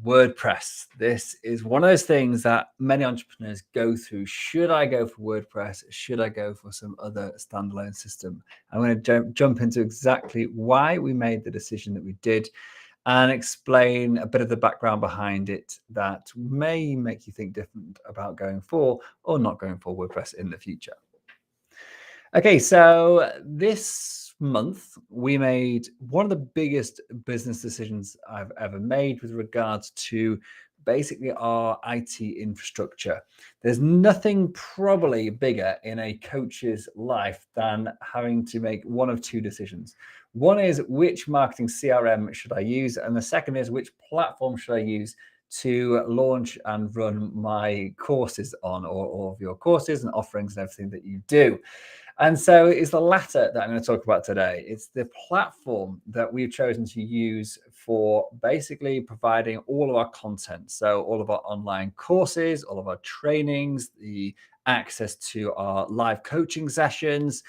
WordPress. This is one of those things that many entrepreneurs go through. Should I go for WordPress? Should I go for some other standalone system? I'm going to jump into exactly why we made the decision that we did and explain a bit of the background behind it that may make you think different about going for or not going for WordPress in the future. Okay, so this month we made one of the biggest business decisions I've ever made with regards to basically our IT infrastructure. There's nothing probably bigger in a coach's life than having to make one of two decisions. One is which marketing CRM should I use? And the second is which platform should I use to launch and run my courses on, or all of your courses and offerings and everything that you do. And so it's the latter that I'm going to talk about today. It's the platform that we've chosen to use for basically providing all of our content. So all of our online courses, all of our trainings, the access to our live coaching sessions,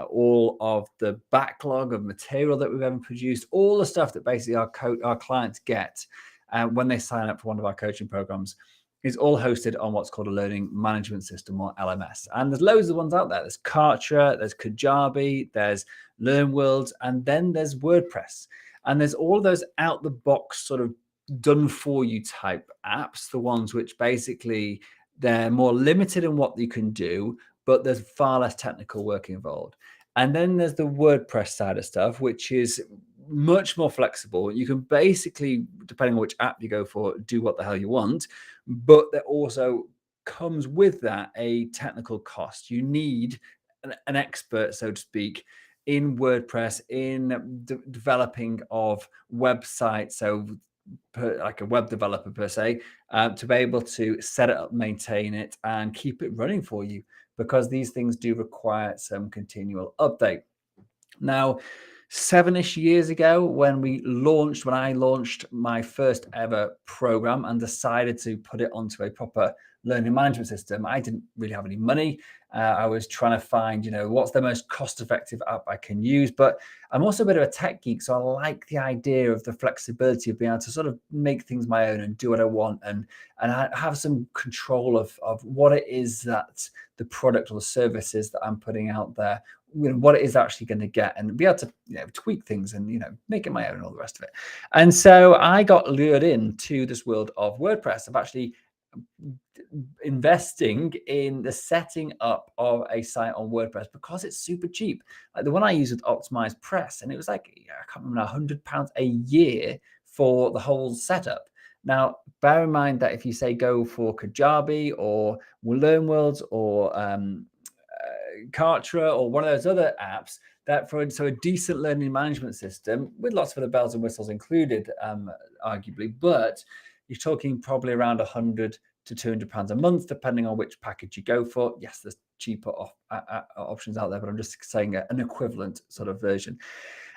all of the backlog of material that we've ever produced, all the stuff that basically our clients get when they sign up for one of our coaching programs is all hosted on what's called a learning management system, or LMS. And there's loads of ones out there. There's Kartra, there's Kajabi, there's LearnWorlds, and then there's WordPress. And there's all of those out-the-box sort of done-for-you type apps, the ones which basically they're more limited in what you can do, but there's far less technical work involved. And then there's the WordPress side of stuff, which is much more flexible. You can basically, depending on which app you go for, do what the hell you want, but there also comes with that a technical cost. You need an expert, so to speak, in WordPress, in developing of websites, so like a web developer per se, to be able to set it up, maintain it, and keep it running for you, because these things do require some continual update. Now, 7-ish years ago, when I launched my first ever program and decided to put it onto a proper learning management system, I didn't really have any money. I was trying to find, what's the most cost-effective app I can use. But I'm also a bit of a tech geek, so I like the idea of the flexibility of being able to sort of make things my own and do what I want, and I have some control of what it is that the product or the services that I'm putting out there, what it is actually going to get, and be able to tweak things and make it my own and all the rest of it. And so I got lured into this world of WordPress, of actually investing in the setting up of a site on WordPress, because it's super cheap. Like the one I use with Optimized Press, and it was like, I can't remember, £100 a year for the whole setup. Now, bear in mind that if you say go for Kajabi or LearnWorlds or Kartra or one of those other apps, that for a decent learning management system with lots of the bells and whistles included, arguably, but you're talking probably around £100 to £200 a month, depending on which package you go for. Yes, there's cheaper options out there, but I'm just saying an equivalent sort of version.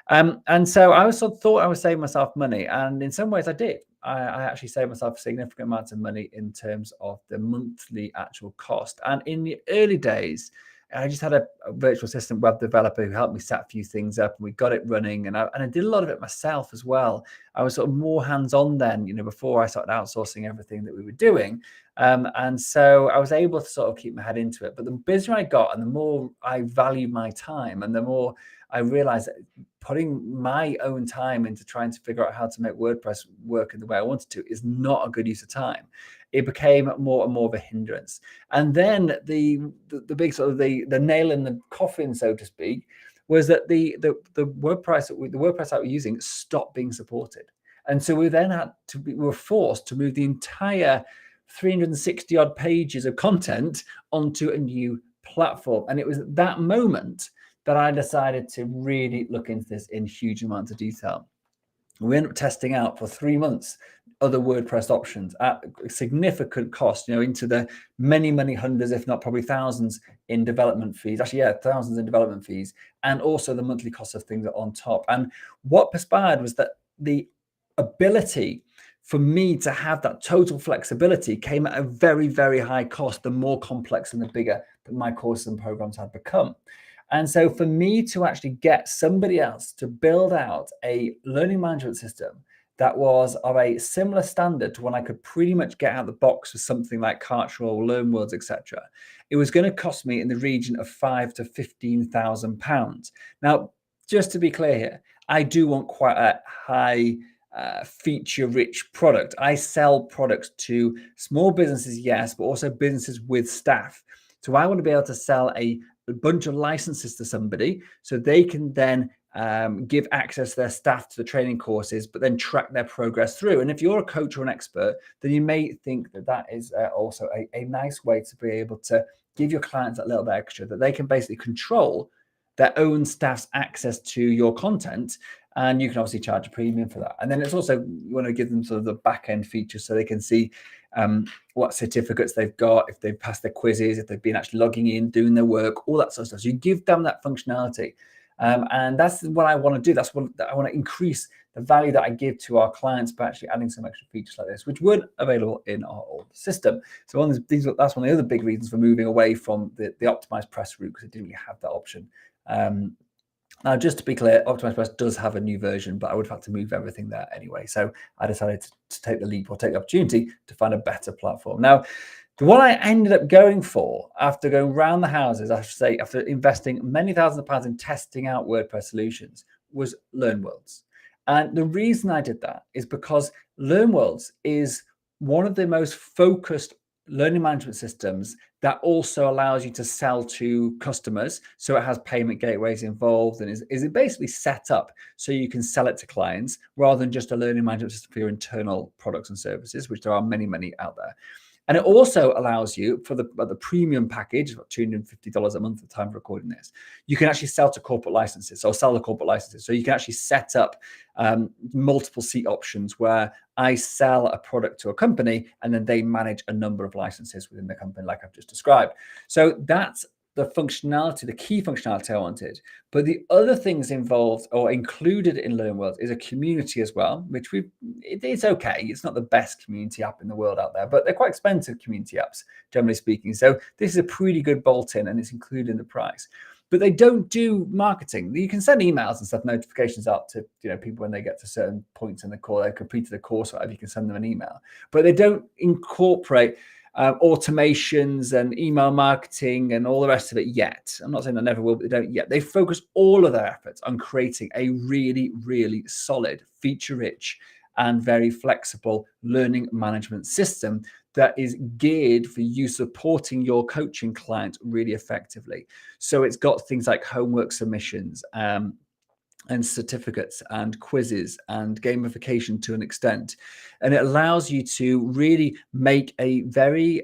And so I thought I was saving myself money, and in some ways I did. I actually saved myself significant amounts of money in terms of the monthly actual cost. And in the early days, I just had a virtual assistant web developer who helped me set a few things up, and we got it running. And I did a lot of it myself as well. I was sort of more hands-on then, before I started outsourcing everything that we were doing. And so I was able to sort of keep my head into it. But the busier I got, and the more I valued my time, and the more I realized that putting my own time into trying to figure out how to make WordPress work in the way I wanted to is not a good use of time. It became more and more of a hindrance. And then the big sort of the nail in the coffin, so to speak, was that the WordPress that we were using stopped being supported. And so we then we were forced to move the entire 360 odd pages of content onto a new platform. And it was at that moment that I decided to really look into this in huge amounts of detail. We ended up testing out for 3 months other WordPress options at significant cost, into the many, many hundreds, if not probably thousands in development fees. Actually, yeah, thousands in development fees, and also the monthly cost of things on top. And what perspired was that the ability for me to have that total flexibility came at a very, very high cost, the more complex and the bigger that my courses and programs had become. And so for me to actually get somebody else to build out a learning management system that was of a similar standard to one I could pretty much get out of the box with something like Kartra or LearnWorlds, etc., it was going to cost me in the region of £5,000 to £15,000. Now, just to be clear here, I do want quite a high feature-rich product. I sell products to small businesses, yes, but also businesses with staff. So I want to be able to sell a bunch of licenses to somebody so they can then give access to their staff to the training courses, but then track their progress through. And if you're a coach or an expert, then you may think that that is also a nice way to be able to give your clients a little bit extra, that they can basically control their own staff's access to your content. And you can obviously charge a premium for that. And then it's also, you want to give them sort of the back end features so they can see what certificates they've got, if they've passed their quizzes, if they've been actually logging in, doing their work, all that sort of stuff. So you give them that functionality. And that's what I want to do. That's what I want to increase the value that I give to our clients by actually adding some extra features like this, which weren't available in our old system. So that's one of the other big reasons for moving away from the optimized press route, because it didn't really have that option. Now, just to be clear, Optimized Press does have a new version, but I would have had to move everything there anyway. So I decided to take the leap, or take the opportunity to find a better platform. Now, the one I ended up going for after going round the houses, I should say, after investing many thousands of pounds in testing out WordPress solutions, was LearnWorlds. And the reason I did that is because LearnWorlds is one of the most focused learning management systems that also allows you to sell to customers. So it has payment gateways involved, and is it basically set up so you can sell it to clients rather than just a learning management system for your internal products and services, which there are many, many out there. And it also allows you, for the premium package, about $250 a month at the time of recording this, you can actually sell to corporate licenses. So I'll sell the corporate licenses. So you can actually set up multiple seat options where I sell a product to a company and then they manage a number of licenses within the company, like I've just described. So that's the functionality, the key functionality I wanted. But the other things involved or included in LearnWorlds is a community as well, which it's okay. It's not the best community app in the world out there, but they're quite expensive community apps, generally speaking. So this is a pretty good bolt-in, and it's included in the price. But they don't do marketing. You can send emails and stuff, notifications out to people when they get to certain points in the course, they've completed the course, or whatever. You can send them an email, but they don't incorporate automations and email marketing and all the rest of it yet. I'm not saying they never will, but they don't yet. They focus all of their efforts on creating a really, really solid, feature-rich, and very flexible learning management system that is geared for you supporting your coaching clients really effectively. So it's got things like homework submissions, and certificates and quizzes and gamification to an extent. And it allows you to really make a very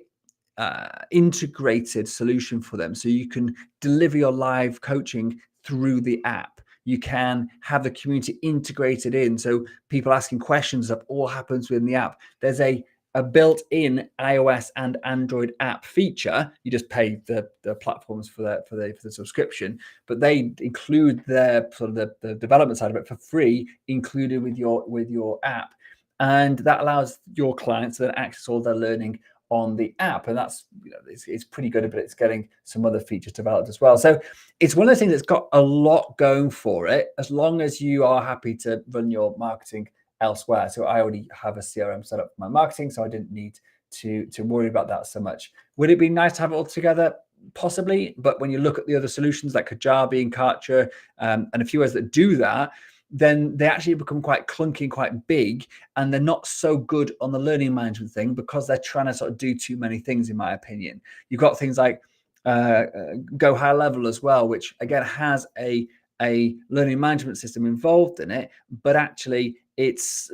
integrated solution for them. So you can deliver your live coaching through the app. You can have the community integrated in. So people asking questions, that all happens within the app. There's a built-in iOS and Android app feature. You just pay the platforms for the subscription, but they include their sort of the development side of it for free, included with your app, and that allows your clients to then access all their learning on the app. And that's it's pretty good, but it's getting some other features developed as well. So it's one of the things that's got a lot going for it, as long as you are happy to run your marketing elsewhere. So I already have a CRM set up for my marketing, so I didn't need to worry about that so much. Would it be nice to have it all together? Possibly, but when you look at the other solutions like Kajabi and Kartra and a few others that do that, then they actually become quite clunky and quite big, and they're not so good on the learning management thing because they're trying to sort of do too many things, in my opinion. You've got things like Go High Level as well, which again has a learning management system involved in it, but actually it's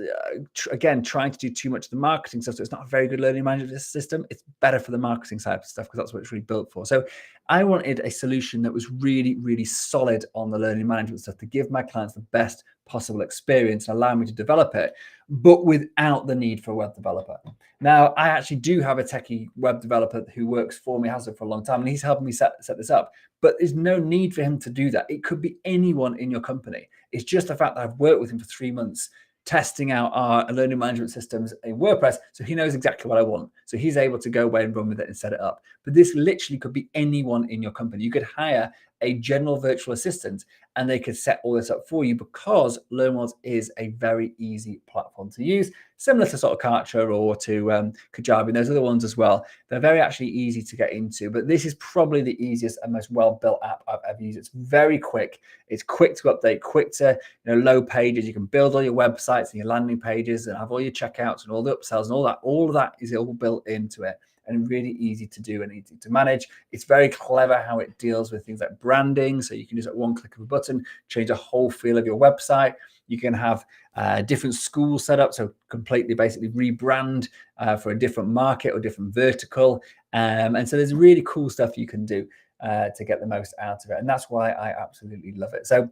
again trying to do too much of the marketing stuff. So it's not a very good learning management system. It's better for the marketing side of stuff because that's what it's really built for. So I wanted a solution that was really, really solid on the learning management stuff to give my clients the best possible experience and allow me to develop it, but without the need for a web developer. Now, I actually do have a techie web developer who works for me, has it for a long time, and he's helping me set this up. But there's no need for him to do that. It could be anyone in your company. It's just the fact that I've worked with him for 3 months, testing out our learning management systems in WordPress, so he knows exactly what I want. So he's able to go away and run with it and set it up. But this literally could be anyone in your company. You could hire a general virtual assistant, and they could set all this up for you because LearnWorlds is a very easy platform to use, similar to sort of Kartra or to Kajabi and those other ones as well. They're very actually easy to get into, but this is probably the easiest and most well-built app I've ever used. It's very quick. It's quick to update, quick to load pages. You can build all your websites and your landing pages and have all your checkouts and all the upsells and all that. All of that is all built into it, and really easy to do and easy to manage. It's very clever how it deals with things like branding. So you can just at one click of a button, change the whole feel of your website. You can have different schools set up, so completely basically rebrand for a different market or different vertical. And so there's really cool stuff you can do to get the most out of it. And that's why I absolutely love it. So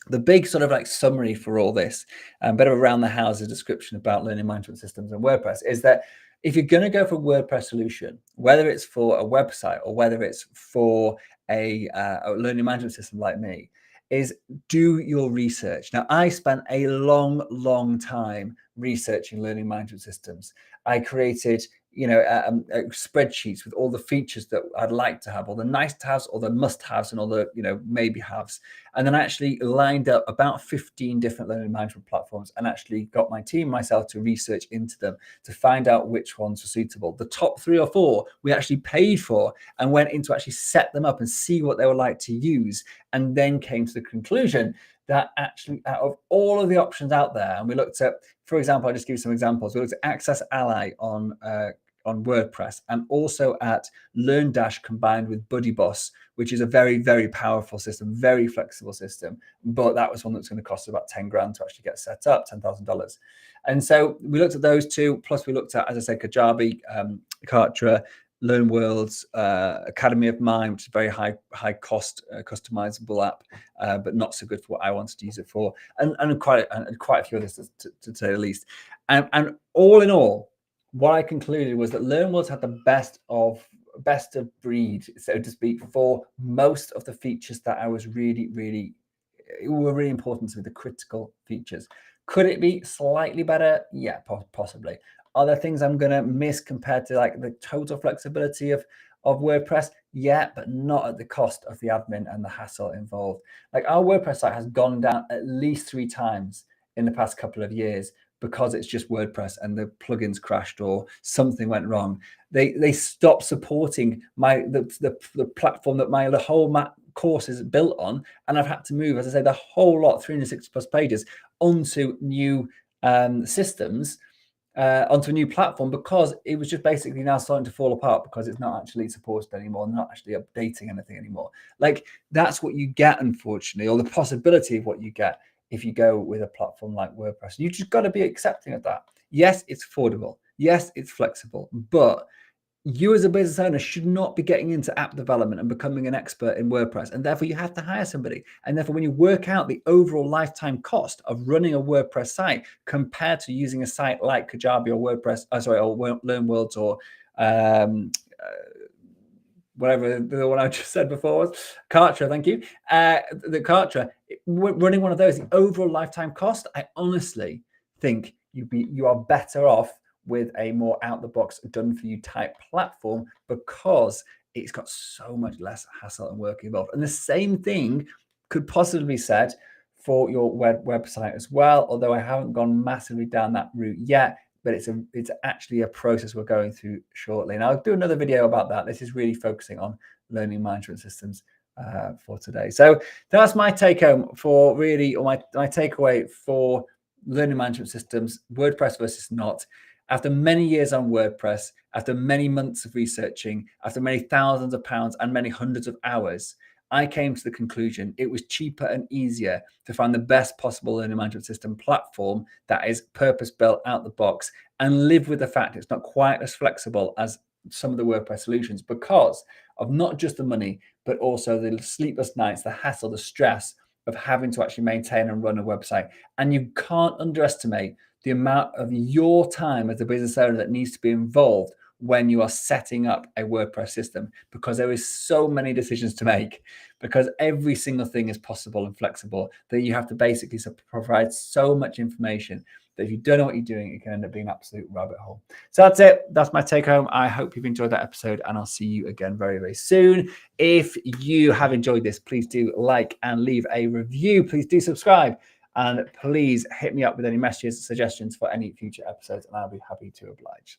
the big sort of like summary for all this, a bit of around the houses description about learning management systems and WordPress, is that if you're going to go for a WordPress solution, whether it's for a website or whether it's for a learning management system like me, is do your research. Now, I spent a long time researching learning management systems. I created spreadsheets with all the features that I'd like to have, all the nice to haves, all the must haves, and all the maybe haves. And then I actually lined up about 15 different learning management platforms and actually got my team, myself, to research into them to find out which ones were suitable. The top 3 or 4 we actually paid for and went in to actually set them up and see what they were like to use, and then came to the conclusion that actually out of all of the options out there, and we looked at, for example, I'll just give you some examples. We looked at Access Ally on WordPress, and also at LearnDash combined with BuddyBoss, which is a very powerful system, very flexible system. But that was one that's going to cost about 10 grand to actually get set up, $10,000. And so we looked at those 2, plus we looked at, as I said, Kajabi, Kartra, LearnWorlds, Academy of Mind, which is a very high cost customizable app, but not so good for what I wanted to use it for, and quite a few others to say the least. And all in all, what I concluded was that LearnWorlds had the best of breed, so to speak, for most of the features that I was really important to me, the critical features. Could it be slightly better? Yeah, possibly. Are there things I'm going to miss compared to like the total flexibility of WordPress? Yeah, but not at the cost of the admin and the hassle involved. Like our WordPress site has gone down at least 3 times in the past couple of years because it's just WordPress and the plugins crashed or something went wrong. They stopped supporting the platform that the whole course is built on, and I've had to move, as I say, the whole lot, 360 plus pages, onto new systems, onto a new platform, because it was just basically now starting to fall apart because it's not actually supported anymore, not actually updating anything anymore. Like that's what you get, unfortunately, or the possibility of what you get if you go with a platform like WordPress. You just got to be accepting of that. Yes, it's affordable. Yes, it's flexible, but you as a business owner should not be getting into app development and becoming an expert in WordPress. And therefore you have to hire somebody. And therefore, when you work out the overall lifetime cost of running a WordPress site compared to using a site like Kajabi or WordPress, or LearnWorlds, or whatever the one I just said before was, Kartra, thank you. The Kartra, running one of those, the overall lifetime cost, I honestly think you are better off with a more out-the-box, done-for-you type platform, because it's got so much less hassle and work involved. And the same thing could possibly be said for your website as well, although I haven't gone massively down that route yet. But it's actually a process we're going through shortly. And I'll do another video about that. This is really focusing on learning management systems for today. So that's my take home for really, or my takeaway for learning management systems, WordPress versus not. After many years on WordPress, after many months of researching, after many thousands of pounds and many hundreds of hours, I came to the conclusion it was cheaper and easier to find the best possible learning management system platform that is purpose-built out the box, and live with the fact it's not quite as flexible as some of the WordPress solutions, because of not just the money, but also the sleepless nights, the hassle, the stress of having to actually maintain and run a website. And you can't underestimate the amount of your time as a business owner that needs to be involved when you are setting up a WordPress system, because there is so many decisions to make, because every single thing is possible and flexible, that you have to basically provide so much information that if you don't know what you're doing, it can end up being an absolute rabbit hole. So that's it. That's my take home. I hope you've enjoyed that episode, and I'll see you again very, very soon. If you have enjoyed this, please do like and leave a review. Please do subscribe, and please hit me up with any messages, suggestions for any future episodes, and I'll be happy to oblige.